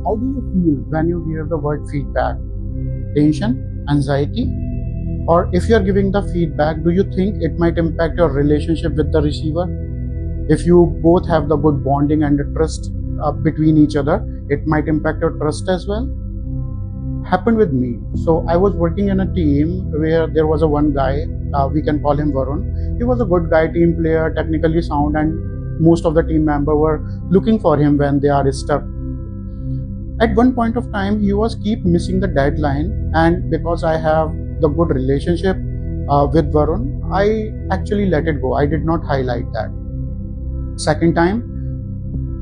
How do you feel when you hear the word feedback? Tension, anxiety? Or if you're giving the feedback, do you think it might impact your relationship with the receiver? If you both have the good bonding and the trust between each other, it might impact your trust as well. Happened with me. So I was working in a team where there was a one guy, we can call him Varun. He was a good guy, team player, technically sound, and most of the team members were looking for him when they are stuck. At one point of time, he was keep missing the deadline, and because I have the good relationship with Varun, I actually let it go. I did not highlight that. Second time,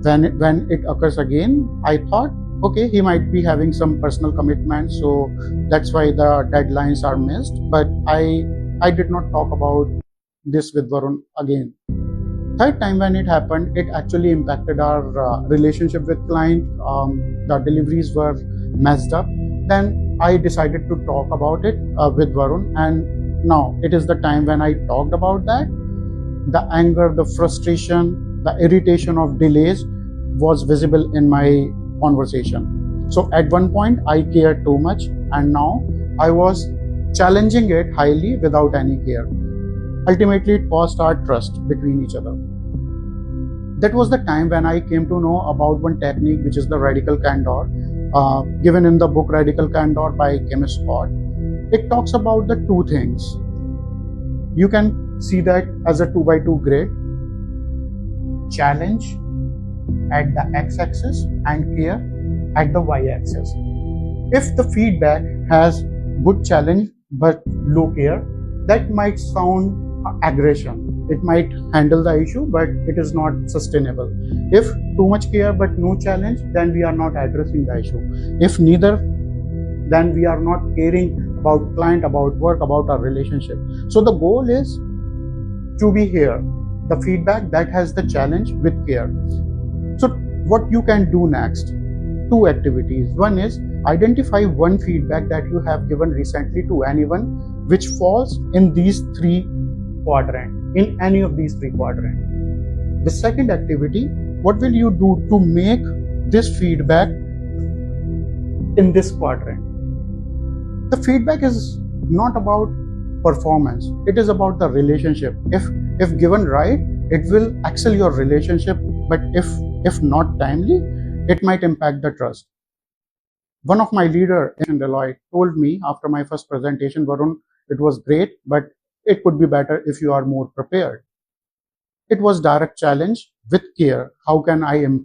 when it occurs again, I thought, okay, he might be having some personal commitment, so that's why the deadlines are missed. But I did not talk about this with Varun again. Third time when it happened, it actually impacted our relationship with client. The deliveries were messed up. Then I decided to talk about it with Varun, and now it is the time when I talked about that. The anger, the frustration, the irritation of delays was visible in my conversation. So at one point I cared too much, and now I was challenging it highly without any care. Ultimately, it caused our trust between each other. That was the time when I came to know about one technique, which is the Radical Candor, given in the book Radical Candor by chemist Scott. It talks about the two things. You can see that as a 2x2 grid. Challenge at the x-axis and care at the y-axis. If the feedback has good challenge but low care, that might sound aggression. It might handle the issue, but it is not sustainable. If too much care but no challenge, then we are not addressing the issue. If neither, then we are not caring about client, about work, about our relationship. So the goal is to be here. The feedback that has the challenge with care. So what you can do next? Two activities. One is identify one feedback that you have given recently to anyone which falls in these three quadrants, in any of these three quadrants. The second activity, what will you do to make this feedback in this quadrant? The feedback is not about performance, it is about the relationship. If given right, it will excel your relationship, but if not timely, it might impact the trust. One of my leaders in Deloitte told me after my first presentation, Varun, it was great, but it could be better if you are more prepared. It was direct challenge with care. How can I